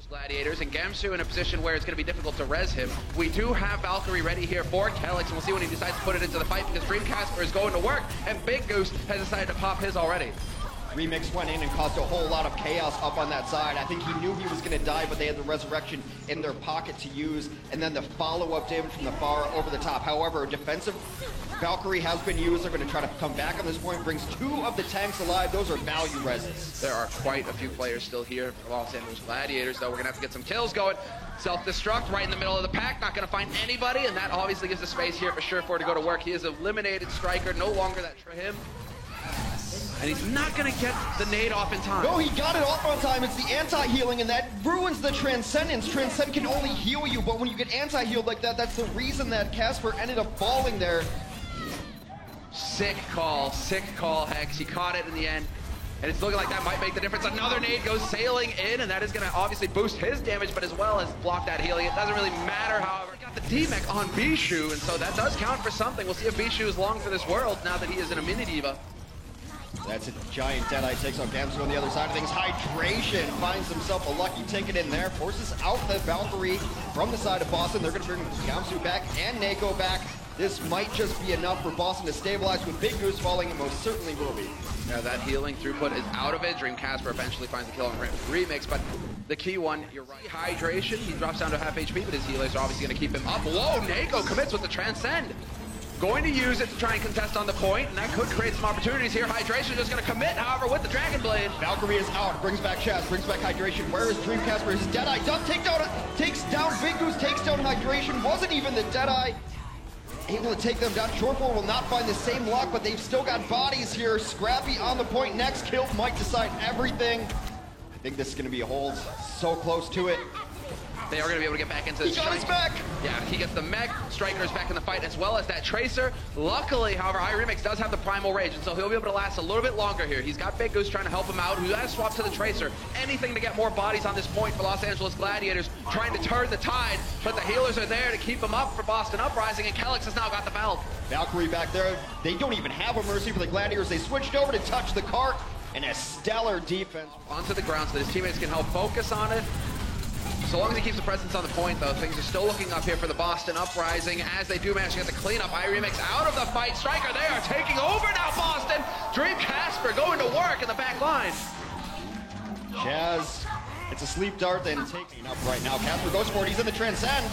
Gladiators, and Gamsu in a position where it's going to be difficult to res him. We do have Valkyrie ready here for Kelix, and we'll see when he decides to put it into the fight, because Dreamcasper is going to work, and Big Goose has decided to pop his already. Remix went in and caused a whole lot of chaos up on that side. I think he knew he was going to die, but they had the Resurrection in their pocket to use, and then the follow-up damage from the far over the top. However, defensive Valkyrie has been used. They're going to try to come back on this point, brings 2 of the tanks alive. Those are value reses. There are quite a few players still here for Los Angeles Gladiators, though. We're going to have to get some kills going. Self-destruct right in the middle of the pack, not going to find anybody, and that obviously gives the space here for Surefour to go to work. He has eliminated Striker, no longer that for him. And he's not going to get the nade off in time. No, he got it off on time. It's the anti-healing, and that ruins the Transcendence. Transcend can only heal you, but when you get anti-healed like that, that's the reason that Casper ended up falling there. Sick call, Hex. He caught it in the end, and it's looking like that might make the difference. Another nade goes sailing in, and that is going to obviously boost his damage, but as well as block that healing. It doesn't really matter, however. Got the D-Mech on Bishu, and so that does count for something. We'll see if Bishu is long for this world now that he is in a mini-diva. That's a giant Deadeye, takes on Gamsu on the other side of things. Hydration finds himself a lucky ticket in there, forces out the Valkyrie from the side of Boston. They're going to bring Gamsu back and Nako back. This might just be enough for Boston to stabilize. With Big Goose falling, it most certainly will be. Yeah, that healing throughput is out of it. Dreamcasper eventually finds the kill on Remix, but the key one, you're right. Hydration, he drops down to half HP, but his healers are obviously going to keep him up. Whoa, Nako commits with the Transcend. Going to use it to try and contest on the point, and that could create some opportunities here. Hydration just going to commit, however, with the Dragon Blade. Valkyrie is out, brings back Chaz, brings back Hydration. Where is Dreamcasper? His Deadeye does takes down Big Goose, takes down Hydration. Wasn't even the Deadeye able to take them down. Surefour will not find the same luck, but they've still got bodies here. Scrappy on the point. Next kill might decide everything. I think this is going to be a hold. So close to it. They are going to be able to get back into the He got his back! Yeah, he gets the mech. Striker's back in the fight, as well as that Tracer. Luckily, however, iRemix does have the Primal Rage, and so he'll be able to last a little bit longer here. He's got Big Goose trying to help him out, who has swapped to the Tracer. Anything to get more bodies on this point for Los Angeles Gladiators, trying to turn the tide, but the healers are there to keep him up for Boston Uprising, and Kelix has now got the belt. Valkyrie back there. They don't even have a mercy for the Gladiators. They switched over to touch the cart, and a stellar defense. Onto the ground so that his teammates can help focus on it. So long as he keeps the presence on the point, though, things are still looking up here for the Boston Uprising as they do manage to get the cleanup. iRemix out of the fight. Striker, they are taking over now, Boston. Dreamcasper going to work in the back line. Chaz, it's a sleep dart, then taking up right now. Casper goes for it. He's in the Transcend.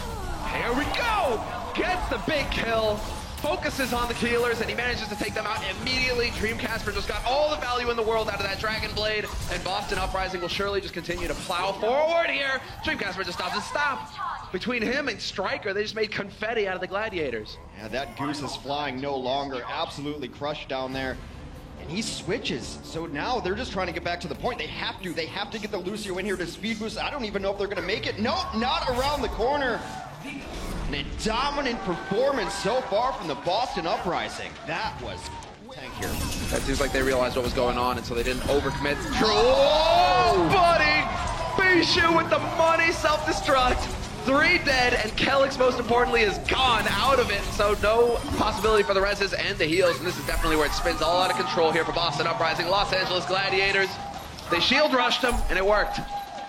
Here we go. Gets the big kill. Focuses on the healers, and he manages to take them out immediately. Dreamcasper just got all the value in the world out of that Dragon Blade, and Boston Uprising will surely just continue to plow forward here. Dreamcasper just doesn't stop. Between him and Striker, they just made confetti out of the Gladiators. Yeah, that Goose is flying no longer. Absolutely crushed down there. And he switches. So now they're just trying to get back to the point. They have to get the Lucio in here to speed boost. I don't even know if they're going to make it. Nope, not around the corner. And a dominant performance so far from the Boston Uprising. That was tank here. That seems like they realized what was going on, and so they didn't overcommit. Oh, buddy! Bishu with the money, self-destruct. 3 dead, and Kelix, most importantly, is gone out of it. So no possibility for the reses and the heals, and this is definitely where it spins all out of control here for Boston Uprising. Los Angeles Gladiators, they shield rushed them, and it worked.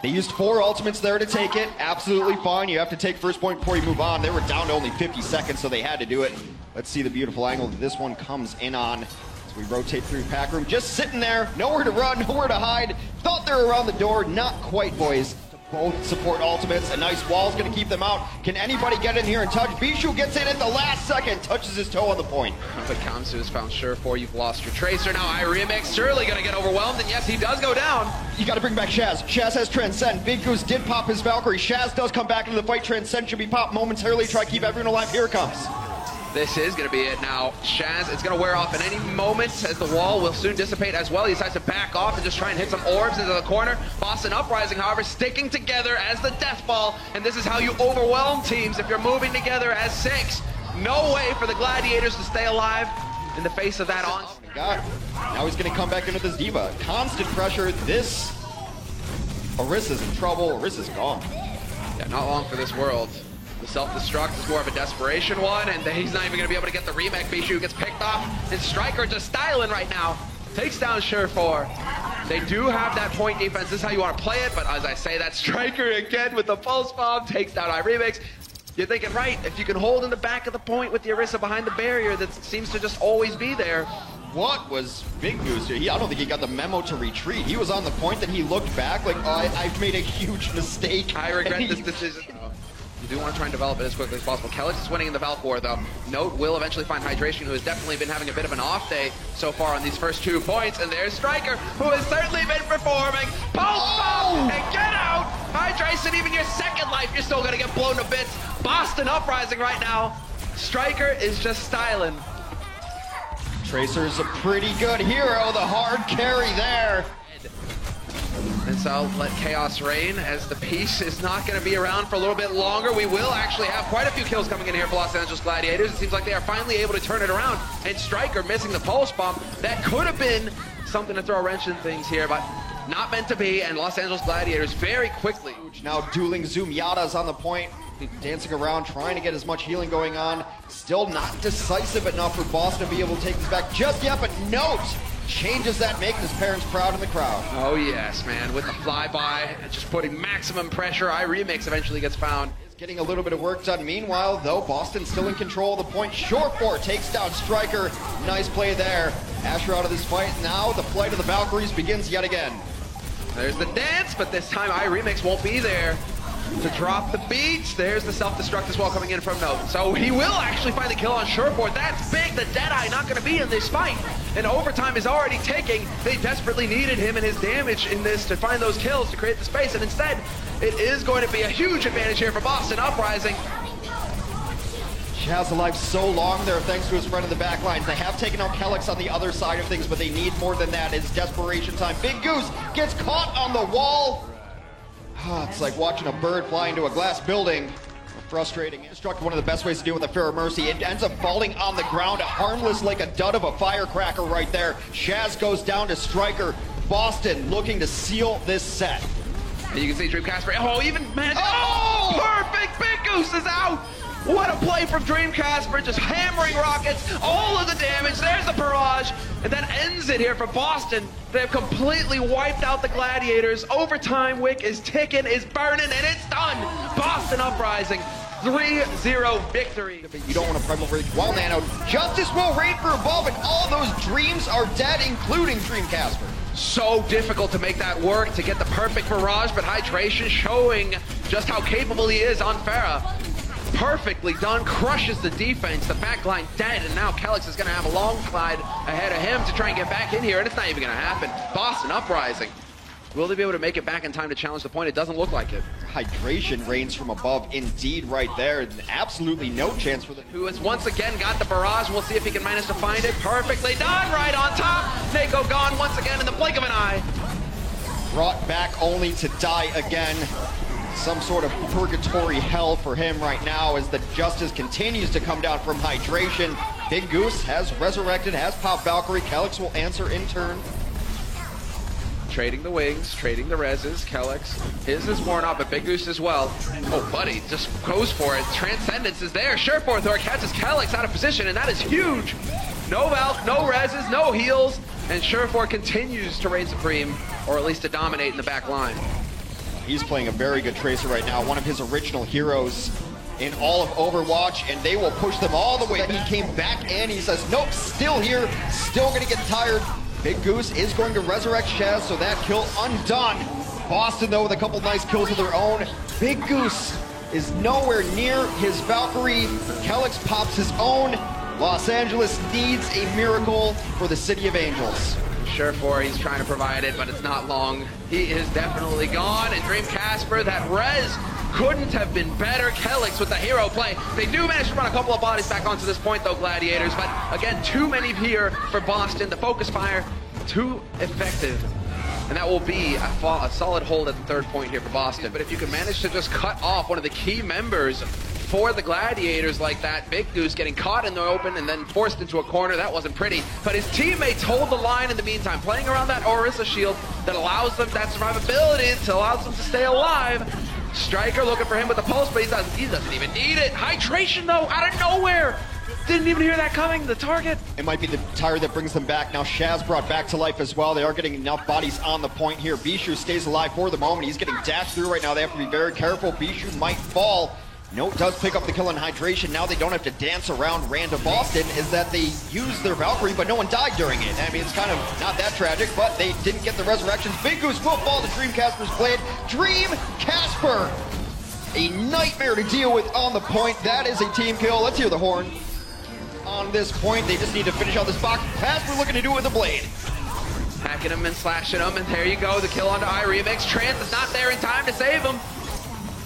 They used 4 ultimates there to take it. Absolutely fine. You have to take first point before you move on. They were down to only 50 seconds, so they had to do it. Let's see the beautiful angle that this one comes in on as we rotate through pack room. Just sitting there, nowhere to run, nowhere to hide. Thought they were around the door. Not quite, boys. Both support ultimates. A nice wall's going to keep them out. Can anybody get in here and touch? Bishu gets in at the last second, touches his toe on the point. But Gamsu has found Surefour. You've lost your Tracer. Now iRemix surely going to get overwhelmed, and yes, he does go down. You got to bring back Chaz. Chaz has Transcend. Big Goose did pop his Valkyrie. Chaz does come back into the fight. Transcend should be popped momentarily. Try to keep everyone alive. Here it comes. This is going to be it now. Shaz, it's going to wear off at any moment as the wall will soon dissipate as well. He decides to back off and just try and hit some orbs into the corner. Boston Uprising, however, sticking together as the death ball. And this is how you overwhelm teams if you're moving together as 6. No way for the Gladiators to stay alive in the face of that on. Now he's going to come back into this Diva. Constant pressure. This Orissa's in trouble. Orissa's gone. Yeah, not long for this world. The self-destruct is more of a desperation one, and he's not even going to be able to get the remake. Bishu gets picked off, and Striker just styling right now. Takes down Surefour. They do have that point defense. This is how you want to play it, but as I say, that Striker again with the pulse bomb takes down iRemix. You're thinking, right, if you can hold in the back of the point with the Orisa behind the barrier that seems to just always be there. What was Big Goose here? I don't think he got the memo to retreat. He was on the point, then he looked back like, oh, I've made a huge mistake. I regret this decision. You do want to try and develop it as quickly as possible. Calyx is winning in the Valk War, though. Note will eventually find Hydration, who has definitely been having a bit of an off day so far on these first 2 points. And there's Striker, who has certainly been performing. Pulse bomb and get out! Hydration, even your second life, you're still going to get blown to bits. Boston Uprising right now. Striker is just styling. Tracer's a pretty good hero, the hard carry there. And so I'll let Chaos reign as the piece is not going to be around for a little bit longer. We will actually have quite a few kills coming in here for Los Angeles Gladiators. It seems like they are finally able to turn it around. And Striker missing the pulse bomb. That could have been something to throw a wrench in things here, but not meant to be. And Los Angeles Gladiators very quickly. Now dueling Zoom. Yada's on the point, dancing around, trying to get as much healing going on. Still not decisive enough for Boston to be able to take this back just yet, but Note changes that, making his parents proud in the crowd. Oh yes, man, with the flyby, just putting maximum pressure. iRemix eventually gets found. Getting a little bit of work done. Meanwhile, though, Boston still in control of the point. Short4 takes down Striker. Nice play there. Asher out of this fight. Now the flight of the Valkyries begins yet again. There's the dance, but this time iRemix won't be there to drop the beats. There's the self-destruct as well coming in from Note. So he will actually find the kill on Short4. That's big. The Deadeye not going to be in this fight. And overtime is already ticking. They desperately needed him and his damage in this to find those kills to create the space. And instead, it is going to be a huge advantage here for Boston Uprising. Chaz alive so long there thanks to his friend in the back lines. They have taken out Calyx on the other side of things, but they need more than that. It's desperation time. Big Goose gets caught on the wall. It's like watching a bird fly into a glass building. Frustrating. Destruct, one of the best ways to deal with a Pharaoh Mercy. It ends up falling on the ground, harmless like a dud of a firecracker right there. Chaz goes down to Striker. Boston looking to seal this set. And you can see Dreamcast. Oh, even man. Oh, perfect. Big Goose is out. What a play from Dreamcast, just hammering rockets, all of the damage. There's the barrage, and that ends it here for Boston. They have completely wiped out the Gladiators. Overtime wick is ticking, is burning, and it's done. Boston Uprising, 3-0 victory. You don't want to primal rage while Nano. Justice will reign for above, and all those dreams are dead, including Dreamcast. So difficult to make that work, to get the perfect barrage, but Hydration showing just how capable he is on Pharah. Perfectly done, crushes the defense, the backline dead, and now Calyx is going to have a long slide ahead of him to try and get back in here, and it's not even going to happen. Boston Uprising. Will they be able to make it back in time to challenge the point? It doesn't look like it. Hydration reigns from above, indeed, right there. Absolutely no chance for the... Who has once again got the barrage. We'll see if he can manage to find it. Perfectly done, right on top. Nako gone once again in the blink of an eye. Brought back only to die again. Some sort of purgatory hell for him right now as the justice continues to come down from Hydration. Big Goose has resurrected, has popped Valkyrie. Calyx will answer in turn. Trading the wings, trading the reses. Calyx, his is worn out, but Big Goose as well. Oh, buddy, just goes for it. Transcendence is there. Short4 Thor catches Calyx out of position, and that is huge. No Valk, no reses, no heals, and Short4 continues to reign supreme, or at least to dominate in the back line. He's playing a very good Tracer right now, one of his original heroes in all of Overwatch, and they will push them all the way. He came back in, he says, nope, still here, still gonna get tired. Big Goose is going to resurrect Chaz, so that kill undone. Boston, though, with a couple nice kills of their own. Big Goose is nowhere near his Valkyrie. Calyx pops his own. Los Angeles needs a miracle for the City of Angels. Short4, he's trying to provide it, but it's not long. He is definitely gone, and Dreamcast, that res couldn't have been better. Calyx with the hero play. They do manage to run a couple of bodies back onto this point, though, Gladiators, but again, too many here for Boston. The focus fire, too effective. And that will be a solid hold at the third point here for Boston. But if you can manage to just cut off one of the key members for the Gladiators like that, Big Goose getting caught in the open and then forced into a corner, that wasn't pretty. But his teammates hold the line in the meantime, playing around that Orisa shield that allows them that survivability, to allows them to stay alive. Striker looking for him with the pulse, but he doesn't even need it. Hydration, though, out of nowhere. Didn't even hear that coming. The target. It might be the tire that brings them back. Now Shaz brought back to life as well. They are getting enough bodies on the point here. Bishu stays alive for the moment. He's getting dashed through right now. They have to be very careful. Bishu might fall. Note does pick up the kill on Hydration. Now they don't have to dance around Randa Boston, is that they used their Valkyrie, but no one died during it. I mean, it's kind of not that tragic, but they didn't get the resurrections. Big Goose will fall to Dream Casper's blade. Dream Casper, a nightmare to deal with on the point. That is a team kill. Let's hear the horn. On this point, they just need to finish out this box. Casper looking to do it with the blade. Hacking him and slashing him, and there you go. The kill onto iRemix. Trance is not there in time to save him.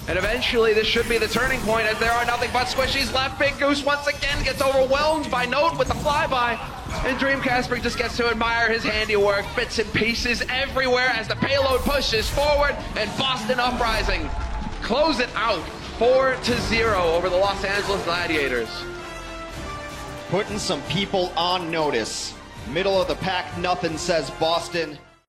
And eventually, this should be the turning point as there are nothing but squishies left. Big Goose once again gets overwhelmed by Note with the flyby. And Dream Casper just gets to admire his handiwork. Bits and pieces everywhere as the payload pushes forward. And Boston Uprising close it out 4-0 over the Los Angeles Gladiators. Putting some people on notice. Middle of the pack, nothing, says Boston.